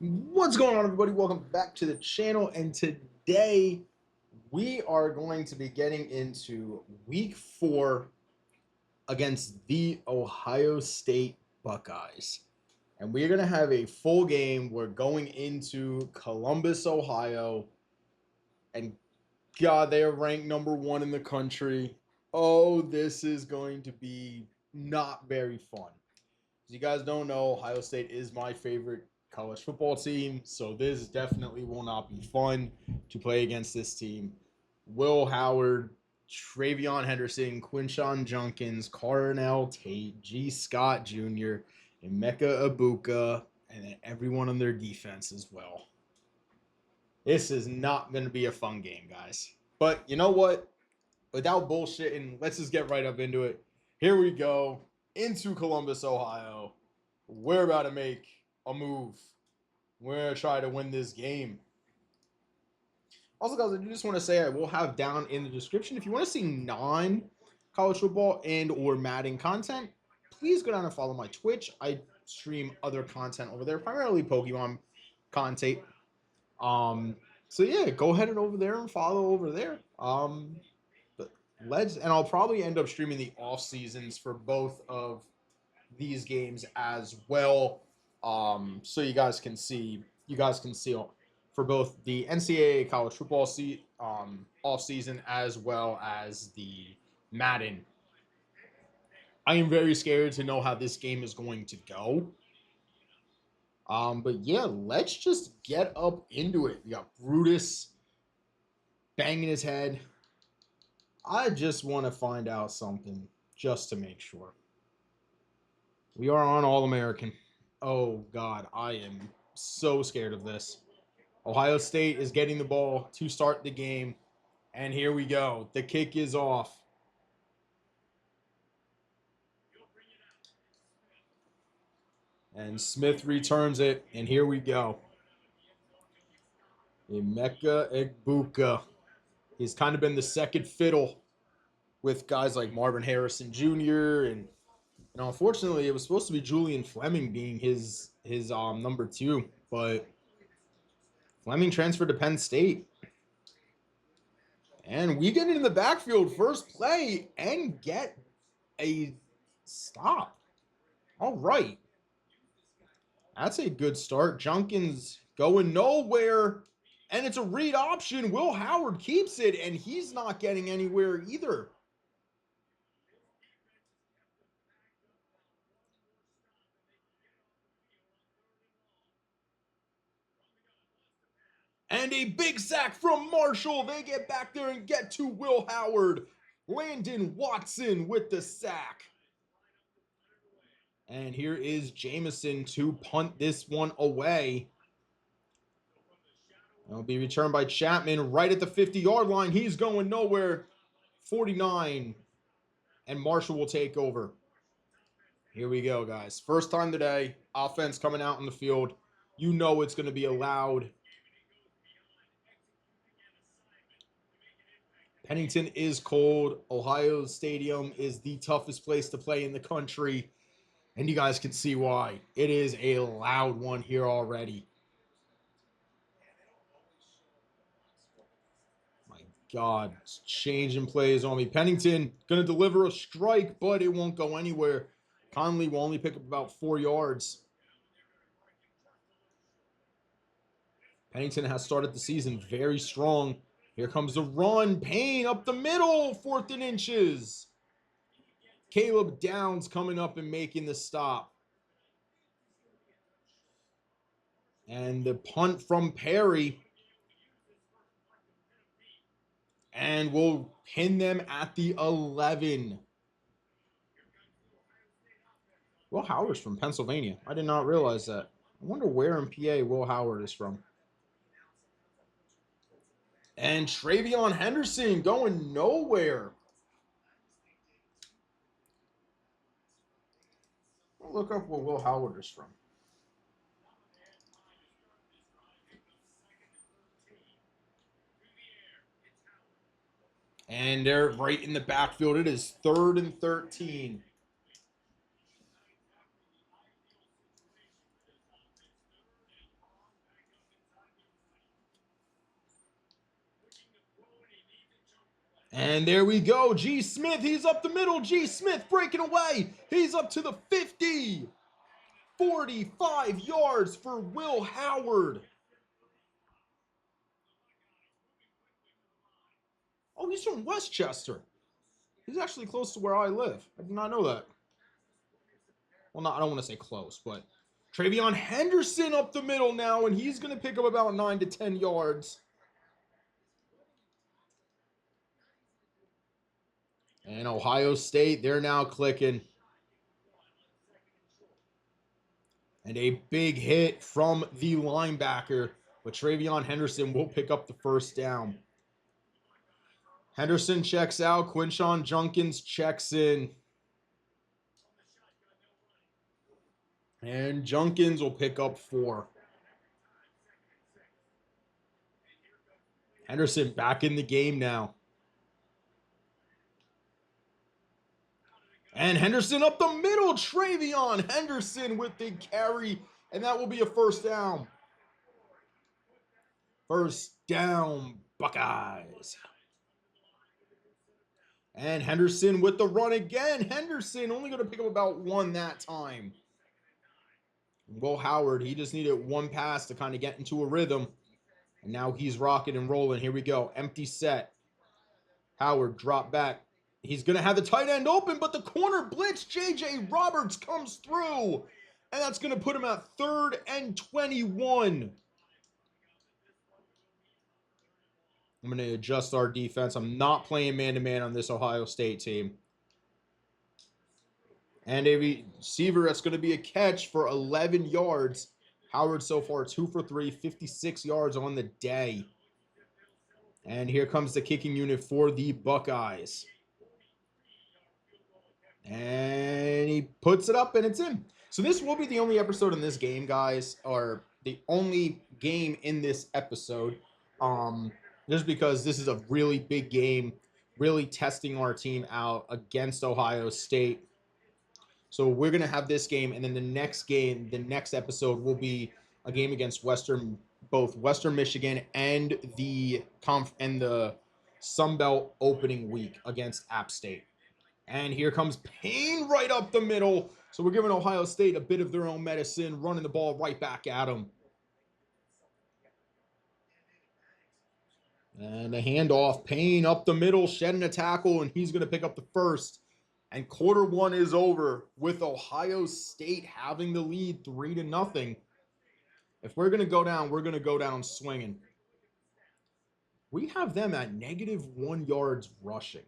What's going on, everybody? Welcome back to the channel, and today we are going to be getting into week 4 against the Ohio State Buckeyes. And we're going to have a full game. We're going into Columbus, Ohio, and God, they are ranked number 1 in the country. Oh, this is going to be not very fun. As you guys don't know, Ohio State is my favorite college football team, so this definitely will not be fun to play against this team. Will Howard, Travion Henderson, Quinshon Junkins, Carnell Tate, G. Scott Jr., Emeka Ibuka, and then everyone on their defense as well. This is not going to be a fun game, guys. But you know what? Without bullshitting, let's just get right up into it. Here we go into Columbus, Ohio. We're about to make a move. We're going to try to win this game. Also, guys, I just want to say I will have down in the description, if you want to see non-college football and or Madden content, please go down and follow my Twitch. I stream other content over there, primarily Pokemon content. So yeah, go ahead and over there and follow over there. And I'll probably end up streaming the off seasons for both of these games as well. So you guys can see for both the NCAA college football off season as well as the Madden. I am very scared to know how this game is going to go. But yeah, let's just get up into it. We got Brutus banging his head. I just want to find out something just to make sure. We are on All-American. Oh, God, I am so scared of this. Ohio State is getting the ball to start the game. And here we go. The kick is off. And Smith returns it. And here we go. Emeka Ibuka. He's kind of been the second fiddle with guys like Marvin Harrison Jr. And unfortunately, it was supposed to be Julian Fleming being his number 2. But Fleming transferred to Penn State. And we get into the backfield first play and get a stop. All right. That's a good start. Junkins going nowhere. And it's a read option. Will Howard keeps it, and he's not getting anywhere either. And a big sack from Marshall. They get back there and get to Will Howard. Landon Watson with the sack. And here is Jamison to punt this one away. It'll be returned by Chapman right at the 50-yard line. He's going nowhere. 49. And Marshall will take over. Here we go, guys. First time today. Offense coming out in the field. You know it's going to be a loud. Pennington is cold. Ohio Stadium is the toughest place to play in the country. And you guys can see why. It is a loud one here already. My God, it's changing plays on me. Pennington going to deliver a strike, but it won't go anywhere. Conley will only pick up about 4 yards. Pennington has started the season very strong. Here comes the run. Payne up the middle. 4th and inches. Caleb Downs coming up and making the stop. And the punt from Perry. And we'll pin them at the 11. Will Howard's from Pennsylvania. I did not realize that. I wonder where in PA Will Howard is from. And Travion Henderson going nowhere. I'll look up where Will Howard is from. And they're right in the backfield. It is 3rd and 13. And there we go. G. Smith, he's up the middle. G. Smith breaking away. He's up to the 50. 45 yards for Will Howard. Oh, he's from Westchester. He's actually close to where I live. I did not know that. Well, I don't want to say close, but Travion Henderson up the middle now, and he's going to pick up about 9 to 10 yards. And Ohio State, they're now clicking. And a big hit from the linebacker, but Travion Henderson will pick up the first down. Henderson checks out. Quinshon Junkins checks in. And Junkins will pick up 4. Henderson back in the game now. And Henderson up the middle. Travion Henderson with the carry. And that will be a first down. First down, Buckeyes. And Henderson with the run again. Henderson only going to pick up about 1 that time. Will Howard, he just needed 1 pass to kind of get into a rhythm. And now he's rocking and rolling. Here we go. Empty set. Howard drop back. He's going to have the tight end open, but the corner blitz, J.J. Roberts comes through. And that's going to put him at 3rd and 21. I'm going to adjust our defense. I'm not playing man-to-man on this Ohio State team. And a receiver that's going to be a catch for 11 yards. Howard so far 2 for 3, 56 yards on the day. And here comes the kicking unit for the Buckeyes. And he puts it up and it's in. So this will be the only episode in this game, guys, or the only game in this episode. Just because this is a really big game, really testing our team out against Ohio State. So we're going to have this game, and then the next game, the next episode will be a game against both Western Michigan and the Sun Belt opening week against App State. And here comes Payne right up the middle. So we're giving Ohio State a bit of their own medicine, running the ball right back at them. And a handoff. Payne up the middle, shedding a tackle, and he's going to pick up the first. And quarter 1 is over with Ohio State having the lead 3-0. If we're going to go down, we're going to go down swinging. We have them at -1 yards rushing.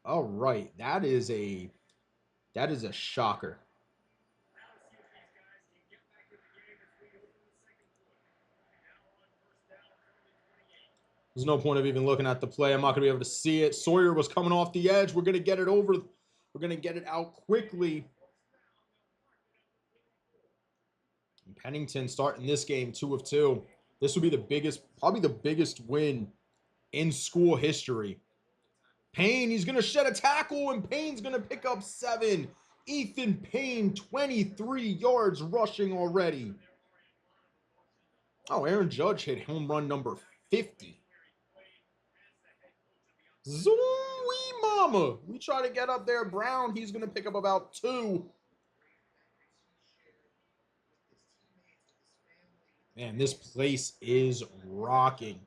All right, that is a shocker. There's no point of even looking at the play. I'm not going to be able to see it. Sawyer was coming off the edge. We're going to get it over. We're going to get it out quickly. And Pennington starting this game 2 of 2. This will be the biggest, probably the biggest win in school history. Payne, he's going to shed a tackle, and Payne's going to pick up 7. Ethan Payne, 23 yards rushing already. Oh, Aaron Judge hit home run number 50. Zooey mama. We try to get up there. Brown, he's going to pick up about 2. Man, this place is rocking.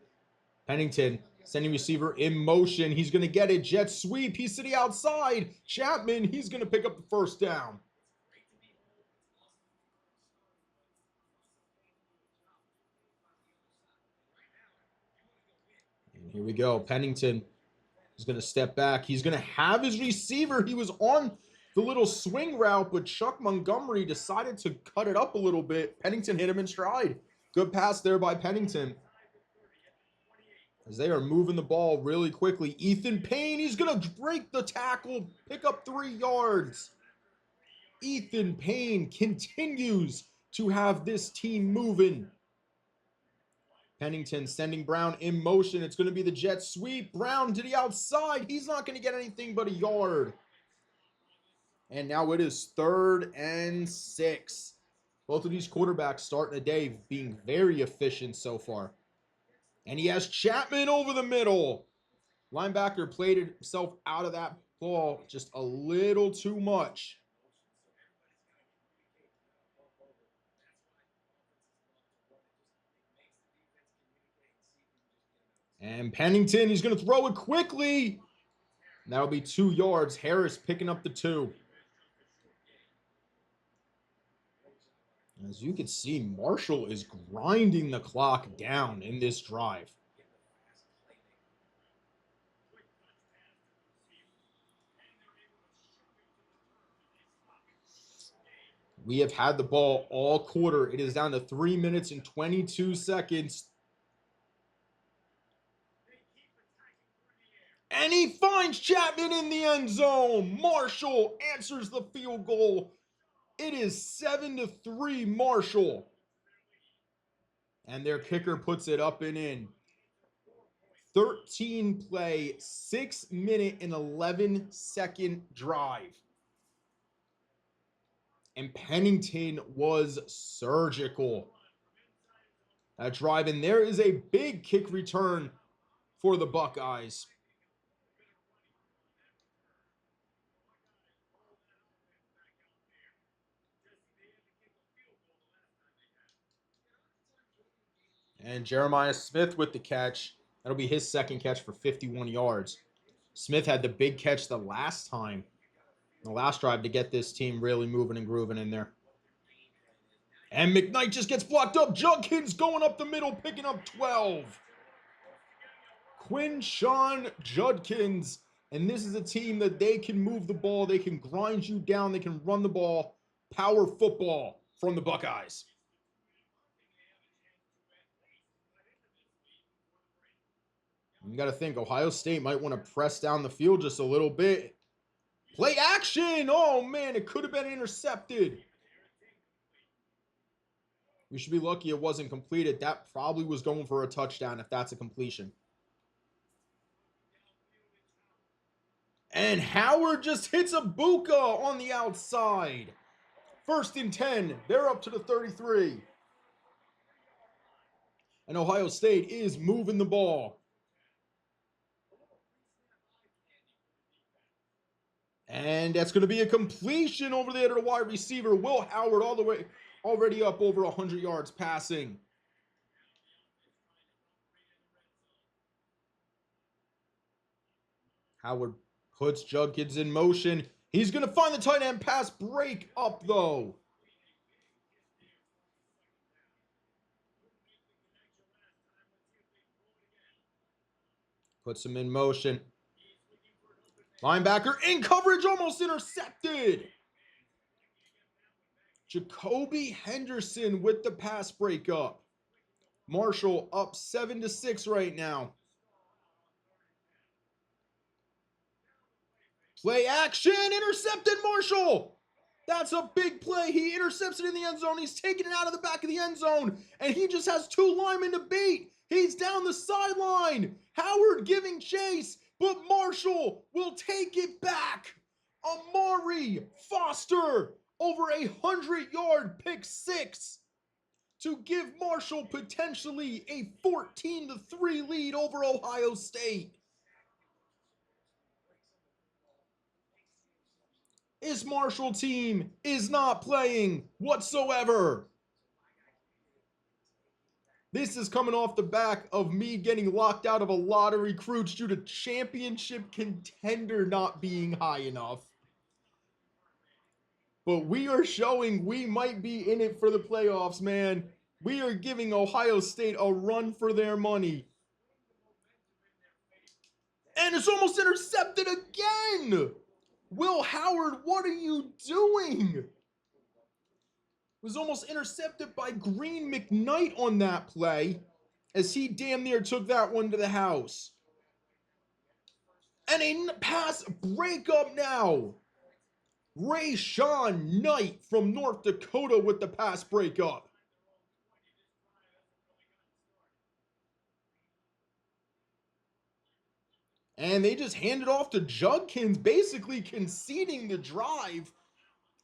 Pennington, sending receiver in motion. He's going to get it. Jet sweep. He's to the outside. Chapman, he's going to pick up the first down. And here we go. Pennington is going to step back. He's going to have his receiver. He was on the little swing route, but Chuck Montgomery decided to cut it up a little bit. Pennington hit him in stride. Good pass there by Pennington. As they are moving the ball really quickly. Ethan Payne, he's going to break the tackle, pick up 3 yards. Ethan Payne continues to have this team moving. Pennington sending Brown in motion. It's going to be the jet sweep. Brown to the outside. He's not going to get anything but a yard. And now it is 3rd and 6. Both of these quarterbacks starting the day being very efficient so far. And he has Chapman over the middle. Linebacker played himself out of that ball just a little too much. And Pennington, he's going to throw it quickly. That'll be 2 yards. Harris picking up the 2. As you can see, Marshall is grinding the clock down in this drive. We have had the ball all quarter. It is down to 3 minutes and 22 seconds. And he finds Chapman in the end zone. Marshall answers the field goal. It is 7-3 Marshall. And their kicker puts it up and in. 13 play, 6 minute and 11 second drive. And Pennington was surgical. That drive, and there is a big kick return for the Buckeyes. And Jeremiah Smith with the catch. That'll be his second catch for 51 yards. Smith had the big catch the last time, the last drive, to get this team really moving and grooving in there. And McKnight just gets blocked up. Judkins going up the middle, picking up 12. Quinshon Judkins. And this is a team that they can move the ball. They can grind you down. They can run the ball. Power football from the Buckeyes. You got to think Ohio State might want to press down the field just a little bit. Play action! Oh, man, it could have been intercepted. We should be lucky it wasn't completed. That probably was going for a touchdown if that's a completion. And Howard just hits a Buka on the outside. 1st and 10. They're up to the 33. And Ohio State is moving the ball. And that's going to be a completion over there to the wide receiver. Will Howard all the way, already up over 100 yards passing. Howard puts Judkins in motion. He's going to find the tight end pass break up, though. Puts him in motion. Linebacker in coverage, almost intercepted. Jacoby Henderson with the pass breakup. Marshall up 7-6 right now. Play action, intercepted Marshall. That's a big play. He intercepts it in the end zone. He's taking it out of the back of the end zone, and he just has 2 linemen to beat. He's down the sideline. Howard giving chase, but Marshall will take it back. Amari Foster over 100-yard pick 6 to give Marshall potentially a 14-3 lead over Ohio State. This Marshall team is not playing whatsoever. This is coming off the back of me getting locked out of a lot of recruits due to championship contender not being high enough. But we are showing we might be in it for the playoffs, man. We are giving Ohio State a run for their money. And it's almost intercepted again. Will Howard, what are you doing? Was almost intercepted by Green McKnight on that play, as he damn near took that one to the house. And a pass breakup now. Rayshawn Knight from North Dakota with the pass breakup. And they just hand it off to Judkins, basically conceding the drive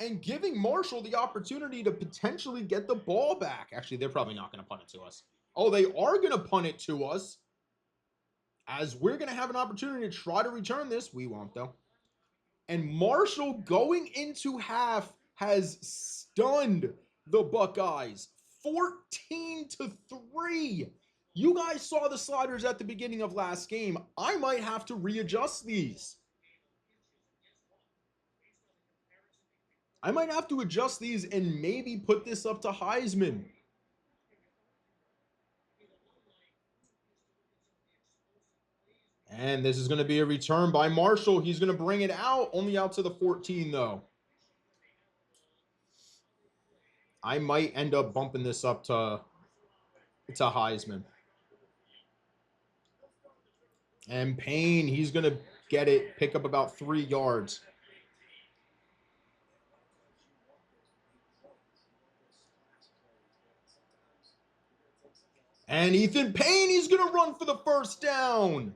and giving Marshall the opportunity to potentially get the ball back. Actually, they're probably not going to punt it to us. Oh, they are going to punt it to us. as we're going to have an opportunity to try to return this. We won't, though. And Marshall going into half has stunned the Buckeyes 14-3. You guys saw the sliders at the beginning of last game. I might have to readjust these. I might have to adjust these and maybe put this up to Heisman. And this is going to be a return by Marshall. He's going to bring it out, only out to the 14, though. I might end up bumping this up to Heisman. And Payne, he's going to get it, pick up about 3 yards. And Ethan Payne, he's going to run for the first down.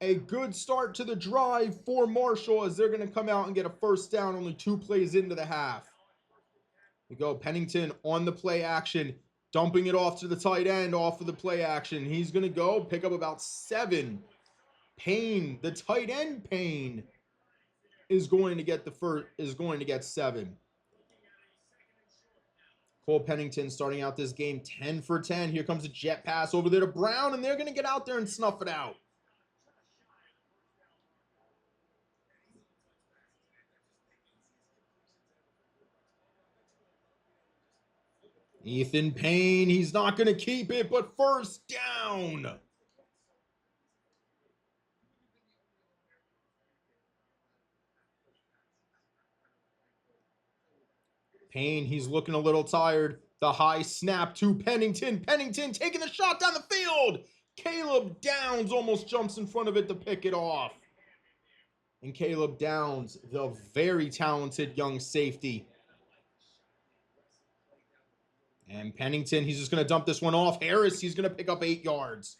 A good start to the drive for Marshall as they're going to come out and get a first down only 2 plays into the half. We go Pennington on the play action, dumping it off to the tight end off of the play action. He's going to go pick up about 7. Payne, the tight end Payne, is going to get 7. Cole Pennington starting out this game 10 for 10. Here comes a jet pass over there to Brown, and they're going to get out there and snuff it out. Ethan Payne, he's not going to keep it, but first down. Payne, he's looking a little tired. The high snap to Pennington. Pennington taking the shot down the field. Caleb Downs almost jumps in front of it to pick it off. And Caleb Downs, the very talented young safety. And Pennington, he's just going to dump this one off. Harris, he's going to pick up 8 yards.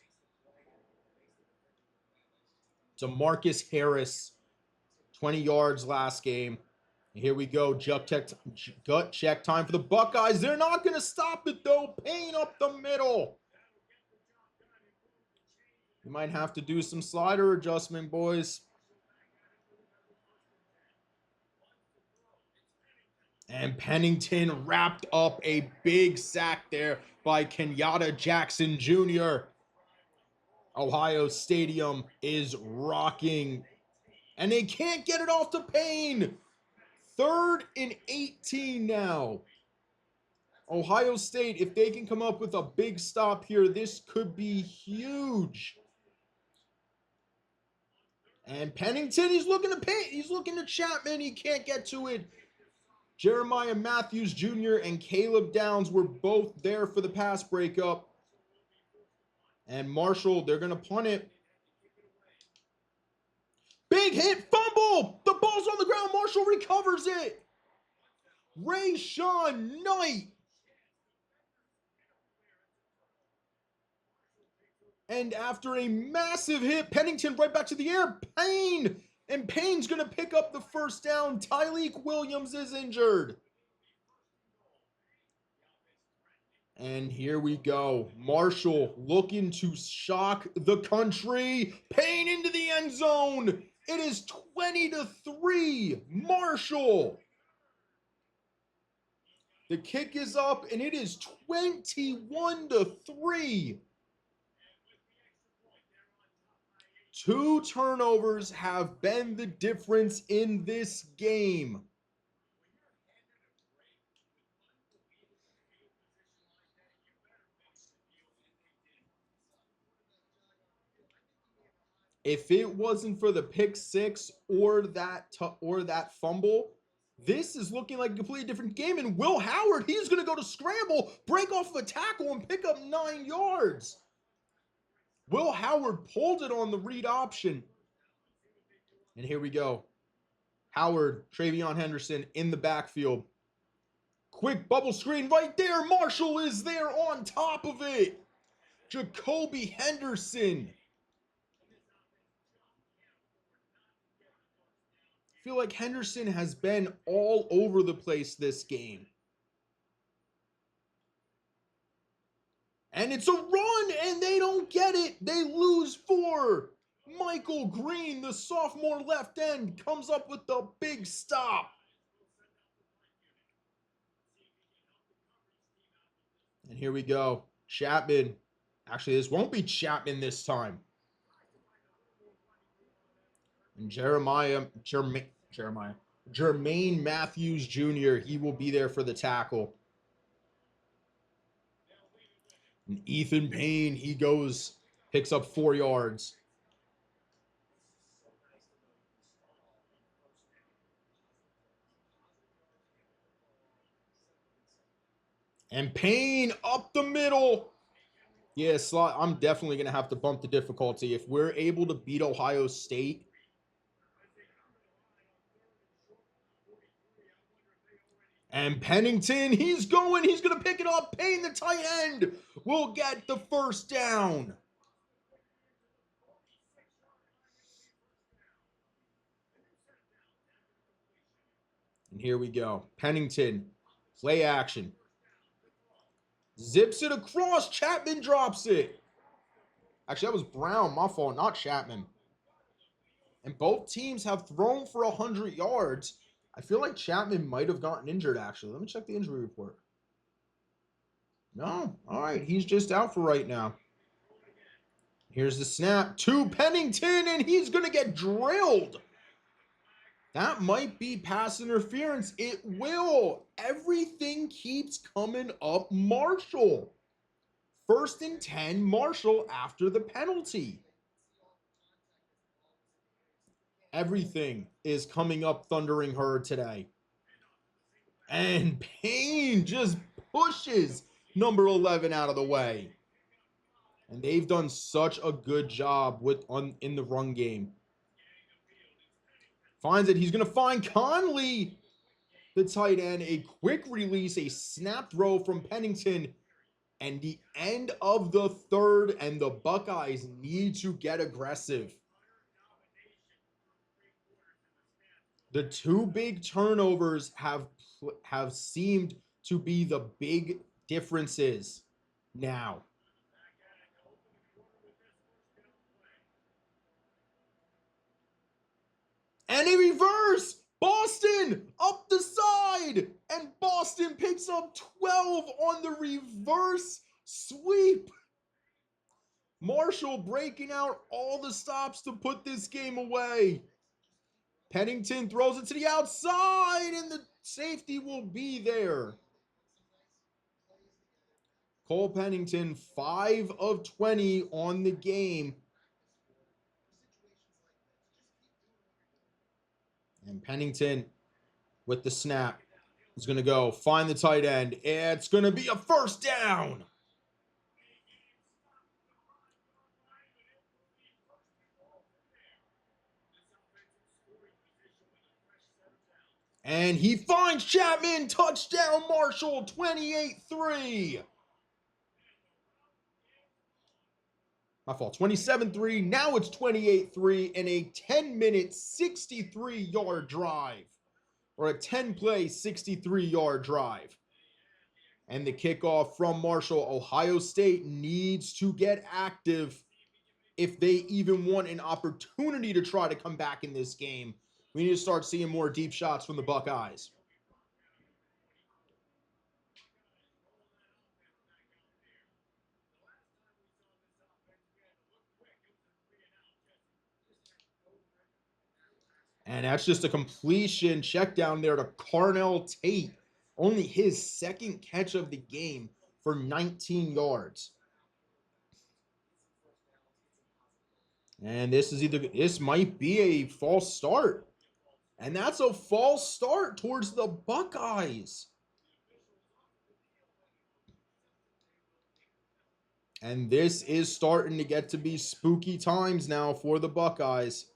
DeMarcus Harris, 20 yards last game. Here we go, gut check time for the Buckeyes. They're not going to stop it, though. Payne up the middle. You might have to do some slider adjustment, boys. And Pennington wrapped up a big sack there by Kenyatta Jackson Jr. Ohio Stadium is rocking. And they can't get it off to Payne. 3rd and 18 now. Ohio State, if they can come up with a big stop here, this could be huge. And Pennington, he's looking to Payne. He's looking to Chapman. He can't get to it. Jeremiah Matthews Jr. and Caleb Downs were both there for the pass breakup. And Marshall, they're going to punt it. Big hit, fumble! The ball's on the ground. Marshall recovers it. Rayshawn Knight. And after a massive hit, Pennington right back to the air. Payne! And Payne's going to pick up the first down. Tyleek Williams is injured. And here we go. Marshall looking to shock the country. Payne into the end zone. It is 20-3. Marshall. The kick is up, and it is 21-3. 2 turnovers have been the difference in this game. If it wasn't for the pick 6 or that fumble, this is looking like a completely different game. And Will Howard, he's going to go to scramble, break off of a tackle, and pick up 9 yards. Will Howard pulled it on the read option. And here we go. Howard, Travion Henderson in the backfield. Quick bubble screen right there. Marshall is there on top of it. Jacoby Henderson. I feel like Henderson has been all over the place this game. And it's a run, and they don't get it. They lose 4. Michael Green, the sophomore left end, comes up with the big stop. And here we go. Chapman. Actually, this won't be Chapman this time. And Jermaine Matthews Jr., he will be there for the tackle. And Ethan Payne, he picks up 4 yards. And Payne up the middle. Yeah, Slot, I'm definitely going to have to bump the difficulty. If we're able to beat Ohio State, and Pennington, he's going to pick it up. Payne, the tight end, will get the first down. And here we go. Pennington, play action. Zips it across. Chapman drops it. Actually, that was Brown. My fault, not Chapman. And both teams have thrown for 100 yards. I feel like Chapman might have gotten injured, actually. Let me check the injury report. No. All right. He's just out for right now. Here's the snap to Pennington, and he's going to get drilled. That might be pass interference. It will. Everything keeps coming up Marshall. 1st and 10, Marshall after the penalty. Everything is coming up Thundering Herd today. And Payne just pushes number 11 out of the way. And they've done such a good job in the run game. Finds it. He's going to find Conley, the tight end. A quick release, a snap throw from Pennington. And the end of the 3rd, and the Buckeyes need to get aggressive. The 2 big turnovers have seemed to be the big differences now. And a reverse! Boston up the side! And Boston picks up 12 on the reverse sweep. Marshall breaking out all the stops to put this game away. Pennington throws it to the outside, and the safety will be there. Cole Pennington, 5 of 20 on the game. And Pennington with the snap is going to go find the tight end. It's going to be a first down. And he finds Chapman. Touchdown, Marshall, 28-3. My fault, 27-3. Now it's 28-3 in a 10-minute, 63-yard drive. Or a 10-play, 63-yard drive. And the kickoff from Marshall. Ohio State needs to get active if they even want an opportunity to try to come back in this game. We need to start seeing more deep shots from the Buckeyes. And that's just a completion check down there to Carnell Tate. Only his 2nd catch of the game for 19 yards. And this might be a false start. And that's a false start towards the Buckeyes. And this is starting to get to be spooky times now for the Buckeyes.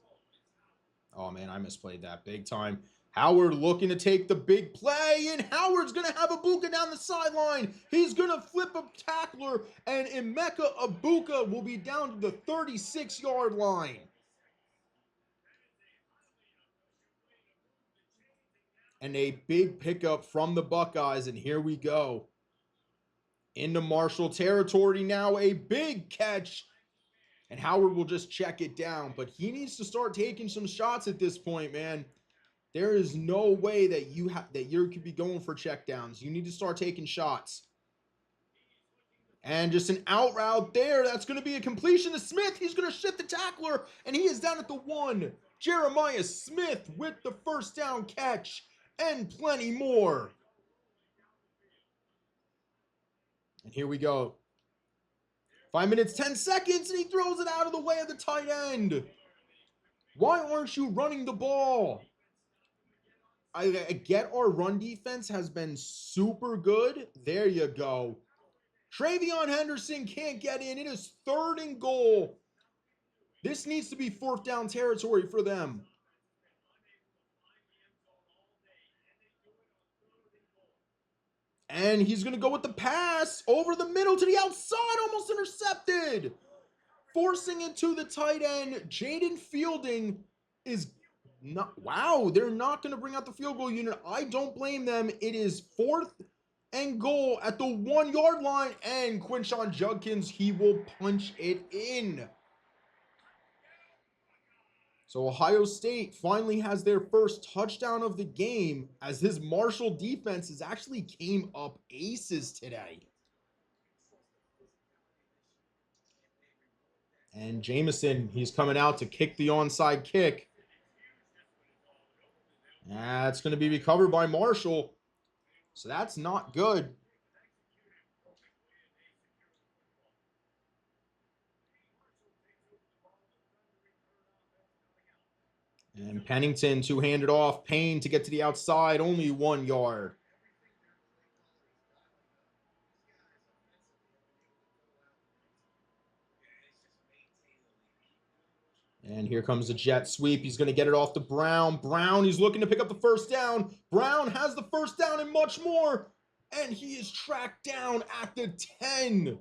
Oh, man, I misplayed that big time. Howard looking to take the big play, and Howard's going to have Ibuka down the sideline. He's going to flip a tackler, and Emeka Ibuka will be down to the 36-yard line. And a big pickup from the Buckeyes, and here we go. Into Marshall territory now, a big catch. And Howard will just check it down. But he needs to start taking some shots at this point, man. There is no way that you could be going for checkdowns. You need to start taking shots. And just an out route there. That's going to be a completion to Smith. He's going to shift the tackler, and he is down at the 1. Jeremiah Smith with the first down catch and plenty more. And here we go. 5 minutes, 10 seconds, and he throws it out of the way of the tight end. Why aren't you running the ball? I get our run defense has been super good. There you go. Travion Henderson can't get in. It is 3rd and goal. This needs to be 4th down territory for them. And he's going to go with the pass over the middle to the outside, almost intercepted. Forcing it to the tight end. Jaden Fielding is not, wow, they're not going to bring out the field goal unit. I don't blame them. It is 4th and goal at the 1-yard line. And Quinshon Judkins, he will punch it in. So Ohio State finally has their first touchdown of the game, as his Marshall defense has actually came up aces today. And Jamison, he's coming out to kick the onside kick. That's going to be recovered by Marshall. So that's not good. And Pennington two-handed off. Payne to get to the outside, only 1 yard. And here comes the jet sweep. He's going to get it off to Brown. Brown, he's looking to pick up the first down. Brown has the first down and much more. And he is tracked down at the 10.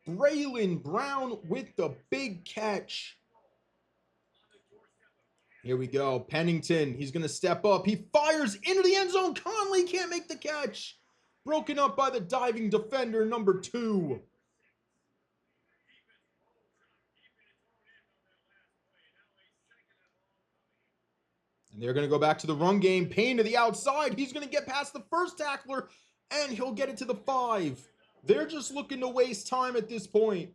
Braylon Brown with the big catch. Here we go. Pennington, he's going to step up. He fires into the end zone. Conley can't make the catch. Broken up by the diving defender, number 2. And they're going to go back to the run game. Payne to the outside. He's going to get past the first tackler, and he'll get it to the 5. They're just looking to waste time at this point.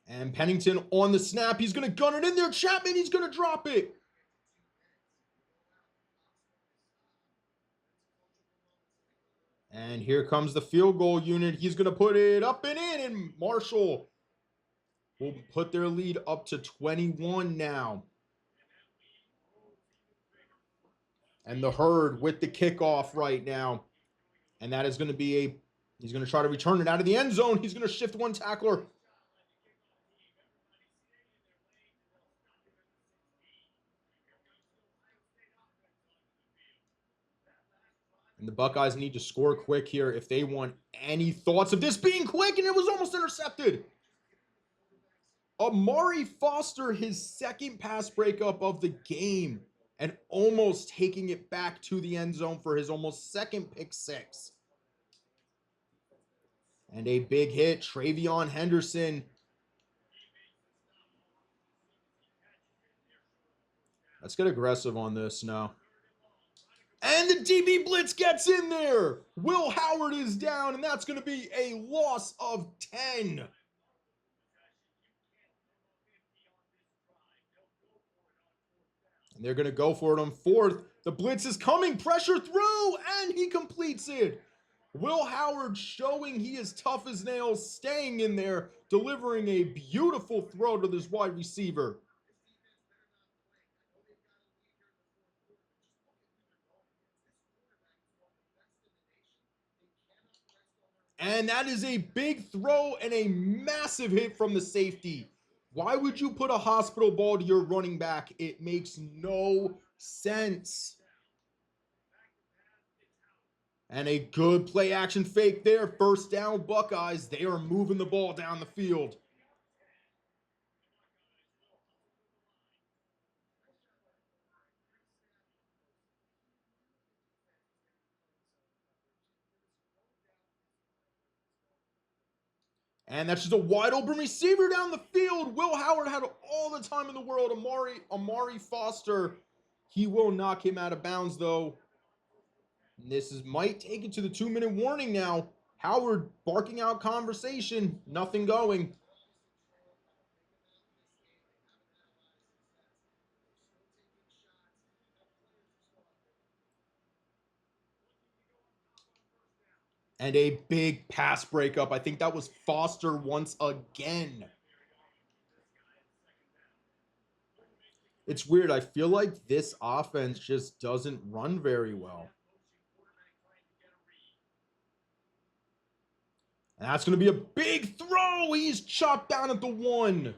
And Pennington on the snap. He's going to gun it in there. Chapman, he's going to drop it. And here comes the field goal unit. He's going to put it up and in, and Marshall will put their lead up to 21 now. And the Herd with the kickoff right now. And that is going to be he's going to try to return it out of the end zone. He's going to shift one tackler. And the Buckeyes need to score quick here if they want any thoughts of this being quick, and it was almost intercepted. Amari Foster, his 2nd pass breakup of the game, and almost taking it back to the end zone for his almost 2nd pick 6. And a big hit, Travion Henderson. Let's get aggressive on this now. And the DB blitz gets in there. Will Howard is down, and that's going to be a loss of 10. And they're going to go for it on 4th. The blitz is coming. Pressure through, and he completes it. Will Howard showing he is tough as nails, staying in there, delivering a beautiful throw to this wide receiver. And that is a big throw and a massive hit from the safety. Why would you put a hospital ball to your running back? It makes no sense. And a good play action fake there. First down, Buckeyes. They are moving the ball down the field. And that's just a wide open receiver down the field. Will Howard had all the time in the world. Amari Foster, he will knock him out of bounds, though. And this might take it to the 2-minute warning now. Howard barking out conversation. Nothing going. And a big pass breakup. I think that was Foster once again. It's weird. I feel like this offense just doesn't run very well. And that's going to be a big throw. He's chopped down at the 1.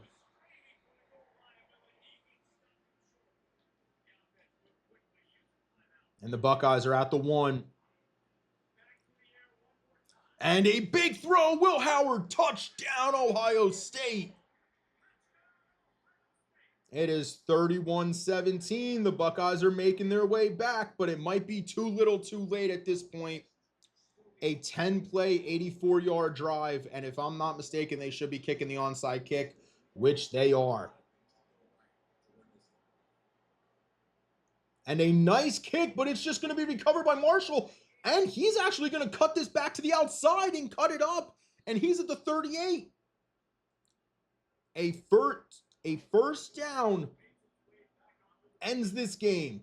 And the Buckeyes are at the 1. And a big throw. Will Howard, touchdown, Ohio State. It is 31-17. The Buckeyes are making their way back, but it might be too little too late at this point. A 10-play, 84-yard drive, and if I'm not mistaken, they should be kicking the onside kick, which they are. And a nice kick, but it's just going to be recovered by Marshall, and he's actually going to cut this back to the outside and cut it up, and he's at the 38. A first down ends this game.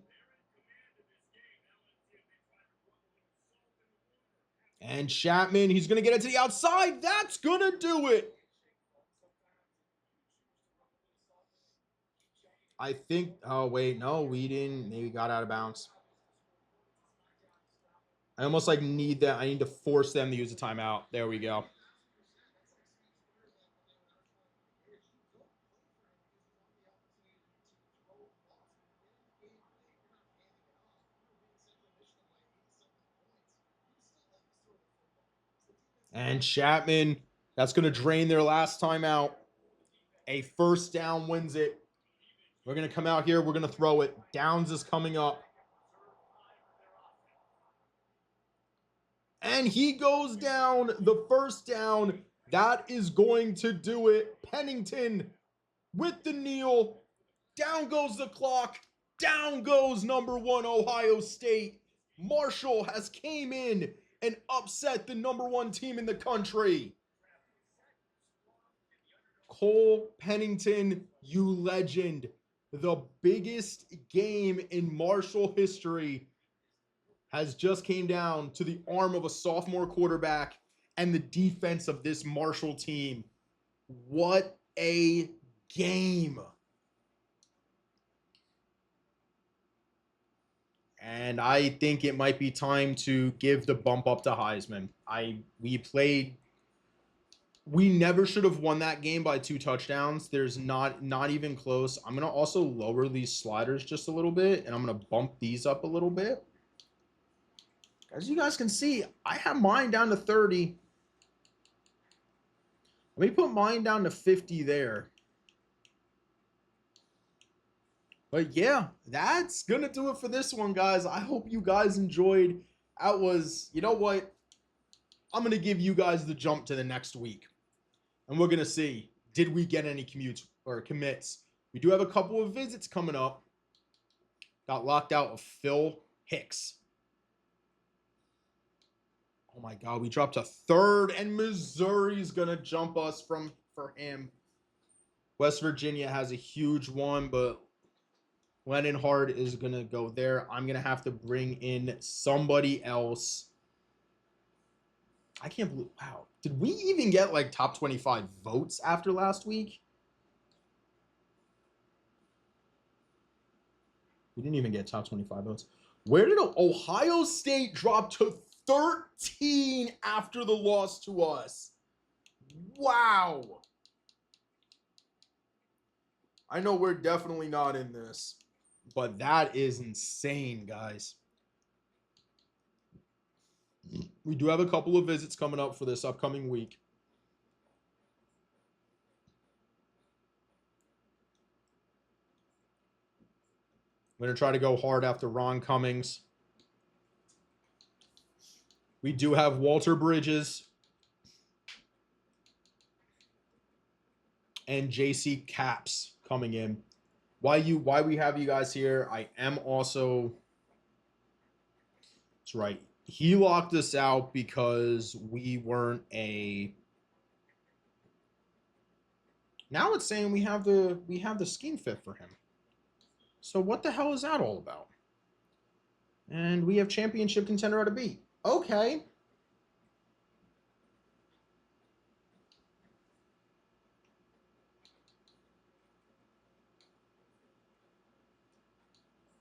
And Chapman, he's going to get it to the outside. That's going to do it. I think, oh, wait, no, we didn't. Maybe got out of bounds. I almost need that. I need to force them to use a timeout. There we go. And Chapman, that's going to drain their last timeout. A first down wins it. We're going to come out here. We're going to throw it. Downs is coming up. And he goes down. The first down. That is going to do it. Pennington with the kneel. Down goes the clock. Down goes number 1 Ohio State. Marshall has came in and upset the number 1 team in the country. Cole Pennington, you legend. The biggest game in Marshall history has just came down to the arm of a sophomore quarterback and the defense of this Marshall team. What a game. And I think it might be time to give the bump up to Heisman. We never should have won that game by 2 touchdowns. There's not even close. I'm going to also lower these sliders just a little bit, and I'm going to bump these up a little bit. As you guys can see, I have mine down to 30. Let me put mine down to 50 there. But yeah, that's going to do it for this one, guys. I hope you guys enjoyed. That was, you know what? I'm going to give you guys the jump to the next week. And we're going to see, did we get any commutes or commits? We do have a couple of visits coming up. Got locked out of Phil Hicks. Oh my God, we dropped to 3rd, and Missouri's going to jump us for him. West Virginia has a huge one, but Lennon Hard is going to go there. I'm going to have to bring in somebody else. I can't believe, wow. Did we even get top 25 votes after last week? We didn't even get top 25 votes. Where did Ohio State drop to 13 after the loss to us? Wow. I know we're definitely not in this, but that is insane, guys. We do have a couple of visits coming up for this upcoming week. I'm going to try to go hard after Ron Cummings. We do have Walter Bridges. and JC Caps coming in. Why we have you guys here? I am also. That's right. He locked us out because we weren't a. Now it's saying we have the scheme fit for him. So what the hell is that all about? And we have championship contender at a beat. Okay.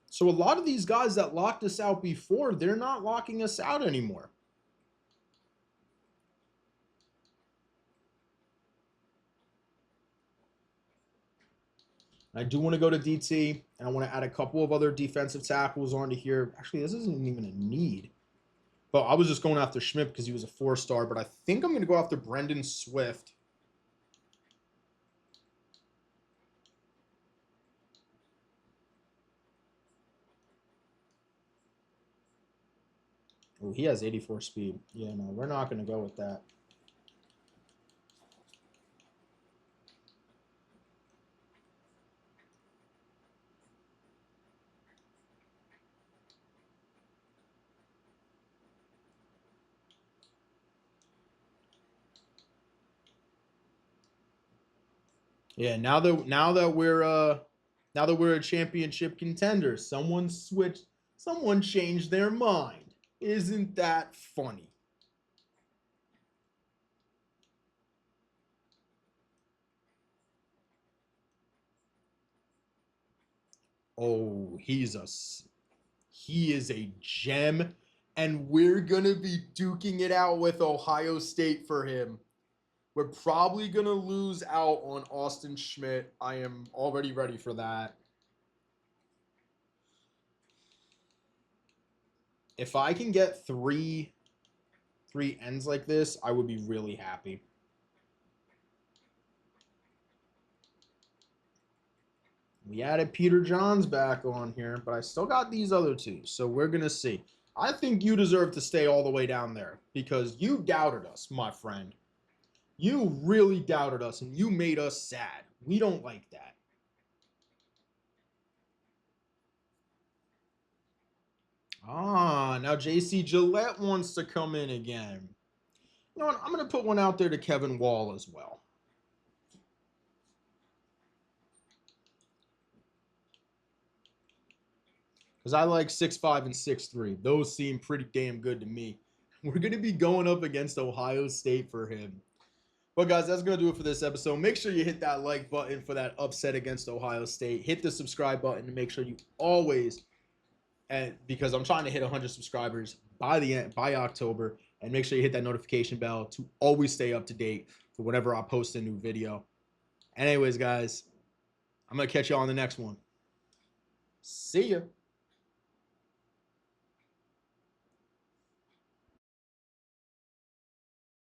So a lot of these guys that locked us out before, they're not locking us out anymore. I do want to go to DT, and I want to add a couple of other defensive tackles onto here. Actually, this isn't even a need. But I was just going after Schmidt because he was a 4-star, but I think I'm going to go after Brendan Swift. Oh, he has 84 speed. Yeah, no, we're not going to go with that. Yeah, now that we're a championship contender, someone changed their mind. Isn't that funny? Oh, he is a gem, and we're gonna be duking it out with Ohio State for him. We're probably gonna lose out on Austin Schmidt. I am already ready for that. If I can get three ends like this, I would be really happy. We added Peter Johns back on here, but I still got these other two, so we're going to see. I think you deserve to stay all the way down there because you doubted us, my friend. You really doubted us, and you made us sad. We don't like that. Ah, now JC Gillette wants to come in again. You know what? I'm going to put one out there to Kevin Wall as well. Because I like 6'5" and 6'3". Those seem pretty damn good to me. We're going to be going up against Ohio State for him. Well, guys, that's going to do it for this episode. Make sure you hit that like button for that upset against Ohio State. Hit the subscribe button to make sure you always, and because I'm trying to hit 100 subscribers by October, and make sure you hit that notification bell to always stay up to date for whenever I post a new video. Anyways, guys, I'm going to catch you on the next one. See ya.